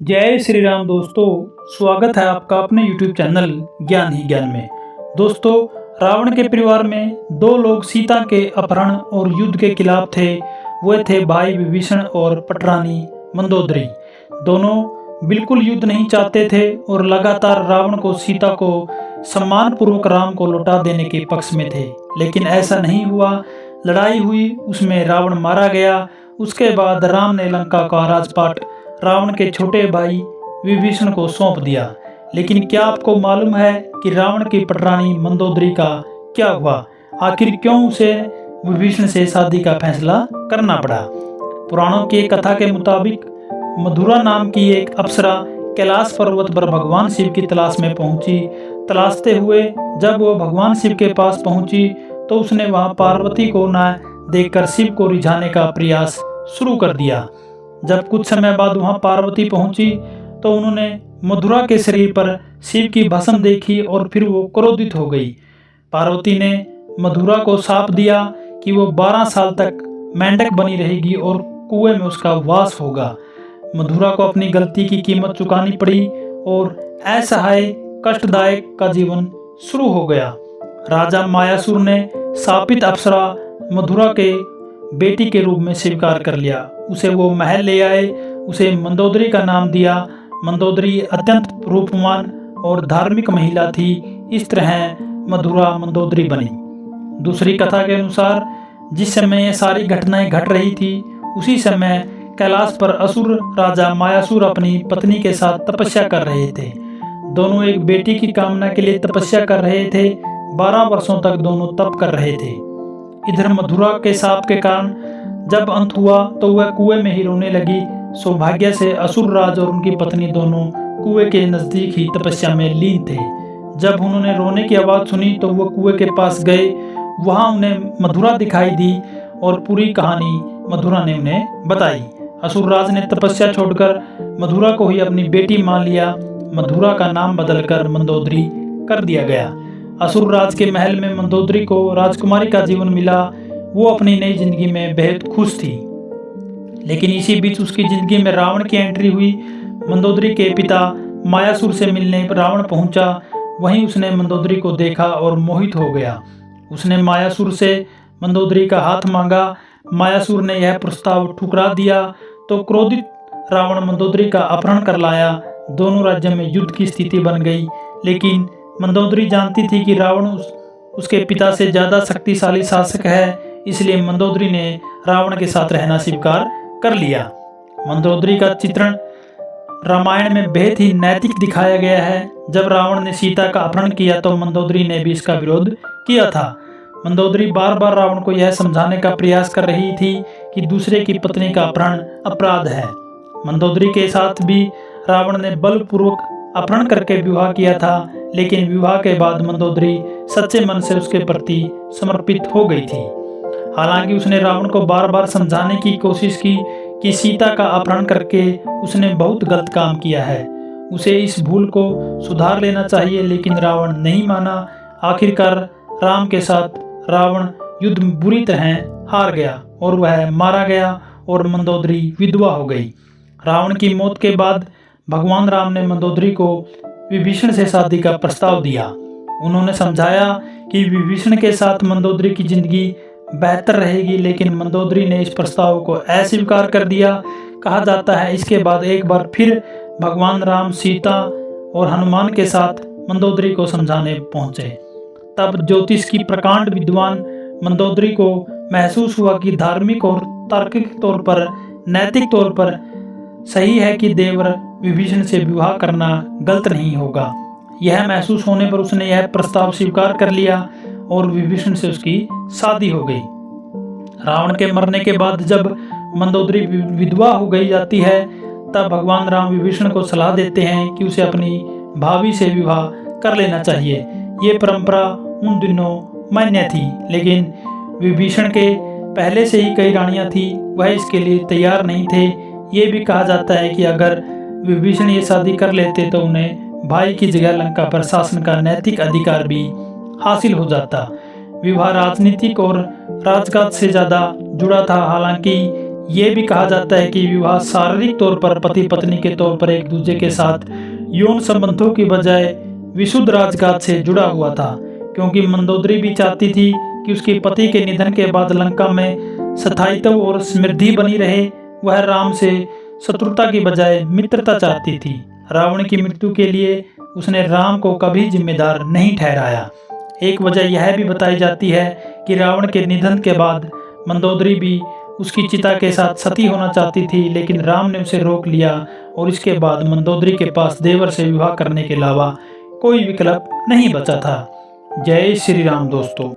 जय श्री राम दोस्तों, स्वागत है आपका अपने YouTube चैनल ज्ञान ही ज्ञान में। दोस्तों, रावण के परिवार में दो लोग सीता के अपहरण और युद्ध के खिलाफ थे। वे थे भाई विभीषण और पटरानी मंदोदरी। दोनों बिल्कुल युद्ध नहीं चाहते थे और लगातार रावण को सीता को सम्मान पूर्वक राम को लौटा देने के पक्ष में थे, लेकिन ऐसा नहीं हुआ। लड़ाई हुई, उसमें रावण मारा गया। उसके बाद राम ने लंका का राजपाट रावण के छोटे भाई विभीषण को सौंप दिया। लेकिन क्या आपको मालूम है कि रावण की पटरानी मंदोदरी का क्या हुआ? आखिर क्यों उसे विभीषण से शादी का फैसला करना पड़ा? पुराणों की कथा के मुताबिक मधुरा नाम की एक अप्सरा कैलाश पर्वत पर भगवान शिव की तलाश में पहुंची। तलाशते हुए जब वो भगवान शिव के पास पहुंची तो उसने वहां पार्वती को न देखकर शिव को रिझाने का प्रयास शुरू कर दिया। जब कुछ समय बाद वहां पार्वती पहुंची तो उन्होंने मधुरा के शरीर पर शिव की भस्म देखी और फिर वो क्रोधित हो गई। पार्वती ने मधुरा को शाप दिया कि वो 12 साल तक मेंढक बनी रहेगी और कुएं में उसका वास होगा। मधुरा को अपनी गलती की कीमत चुकानी पड़ी और असहाय कष्टदायक का जीवन शुरू हो गया। राजा मायासुर ने शापित अप्सरा मधुरा के बेटी के रूप में स्वीकार कर लिया। उसे वो महल ले आए, उसे मंदोदरी का नाम दिया। मंदोदरी अत्यंत रूपवान और धार्मिक महिला थी। इस तरह मधुरा मंदोदरी बनी। दूसरी कथा के अनुसार जिस समय ये सारी घटनाएं घट रही थी, उसी समय कैलाश पर असुर राजा मायासुर अपनी पत्नी के साथ तपस्या कर रहे थे। दोनों एक बेटी की कामना के लिए तपस्या कर रहे थे। 12 वर्षों तक दोनों तप कर रहे थे। इधर मधुरा के शाप के कारण जब अंत हुआ तो वह कुएं में ही रोने लगी। सौभाग्य से असुर राज और उनकी पत्नी दोनों कुएं के नजदीक ही तपस्या में लीन थे। जब उन्होंने रोने की आवाज सुनी तो वो कुएं के पास गए। वहां उन्हें मधुरा दिखाई दी और पूरी कहानी मधुरा ने उन्हें बताई। असुर राज ने तपस्या छोड़कर मधुरा को ही अपनी बेटी मान लिया। मधुरा का नाम बदलकर मंदोदरी कर दिया गया। असुर राज के महल में मंदोदरी को राजकुमारी का जीवन मिला। वो अपनी नई जिंदगी में बेहद खुश थी। लेकिन इसी बीच उसकी जिंदगी में रावण की एंट्री हुई। मंदोदरी के पिता मायासुर से मिलने रावण पहुंचा। वहीं उसने मंदोदरी को देखा और मोहित हो गया। उसने मायासुर से मंदोदरी का हाथ मांगा। मायासुर ने यह प्रस्ताव ठुकरा दिया तो क्रोधित रावण मंदोदरी का अपहरण कर लाया। दोनों राज्यों में युद्ध की स्थिति बन गई। लेकिन मंदोदरी जानती थी कि रावण उसके पिता से ज्यादा शक्तिशाली शासक है, इसलिए मंदोदरी ने रावण के साथ रहना स्वीकार कर लिया। मंदोदरी का चित्रण रामायण में बेहद ही नैतिक दिखाया गया है। जब रावण ने सीता का अपहरण किया तो मंदोदरी ने भी इसका विरोध किया था। मंदोदरी बार बार रावण को यह समझाने का प्रयास कर रही थी कि दूसरे की पत्नी का अपहरण अपराध है। मंदोदरी के साथ भी रावण ने बलपूर्वक अपहरण करके विवाह किया था, लेकिन विवाह के बाद मंदोदरी सच्चे मन से उसके प्रति समर्पित हो गई थी। हालांकि उसने रावण को बार बार समझाने की कोशिश की कि सीता का अपहरण करके उसने बहुत गलत काम किया है, उसे इस भूल को सुधार लेना चाहिए, लेकिन रावण नहीं माना। आखिरकार राम के साथ रावण युद्ध में बुरी तरह हार गया और वह मारा गया और मंदोदरी विधवा हो गई। रावण की मौत के बाद भगवान राम ने मंदोदरी को विभीषण से शादी का प्रस्ताव दिया। उन्होंने समझाया कि विभीषण के साथ मंदोदरी की जिंदगी बेहतर रहेगी, लेकिन मंदोदरी ने इस प्रस्ताव को अस्वीकार कर दिया। कहा जाता है इसके बाद एक बार फिर भगवान राम सीता और हनुमान के साथ मंदोदरी को समझाने पहुंचे। तब ज्योतिष की प्रकांड विद्वान मंदोदरी को महसूस हुआ कि धार्मिक और तार्किक तौर पर, नैतिक तौर पर सही है कि देवर विभीषण से विवाह करना गलत नहीं होगा। यह महसूस होने पर उसने यह प्रस्ताव स्वीकार कर लिया और विभीषण से उसकी शादी हो गई। रावण के मरने के बाद जब मंदोदरी विधवा हो गई जाती है, तब भगवान राम विभीषण को सलाह देते हैं कि उसे अपनी भाभी से विवाह कर लेना चाहिए। ये परंपरा उन दिनों मान्य थी, लेकिन विभीषण के पहले से ही कई रानियां थी, वह इसके लिए तैयार नहीं थे। ये भी कहा जाता है कि अगर विभीषण ये शादी कर लेते तो उन्हें भाई की जगह लंका पर शासन का नैतिक अधिकार भी हासिल हो जाता। विवाह राजनीतिक और राजकाज से ज्यादा जुड़ा था। हालांकि ये भी कहा जाता है कि विवाह शारीरिक तौर पर पति पत्नी के तौर पर एक दूसरे के साथ यौन संबंधों की बजाय विशुद्ध राजघात से जुड़ा हुआ था, क्योंकि मंदोदरी भी चाहती थी कि उसके पति के निधन के बाद लंका में स्थायित्व और समृद्धि बनी रहे। वह राम से शत्रुता की बजाय मित्रता चाहती थी। रावण की मृत्यु के लिए उसने राम को कभी जिम्मेदार नहीं ठहराया। एक वजह यह भी बताई जाती है कि रावण के निधन के बाद मंदोदरी भी उसकी चिता के साथ सती होना चाहती थी, लेकिन राम ने उसे रोक लिया और इसके बाद मंदोदरी के पास देवर से विवाह करने के अलावा कोई विकल्प नहीं बचा था। जय श्री राम दोस्तों।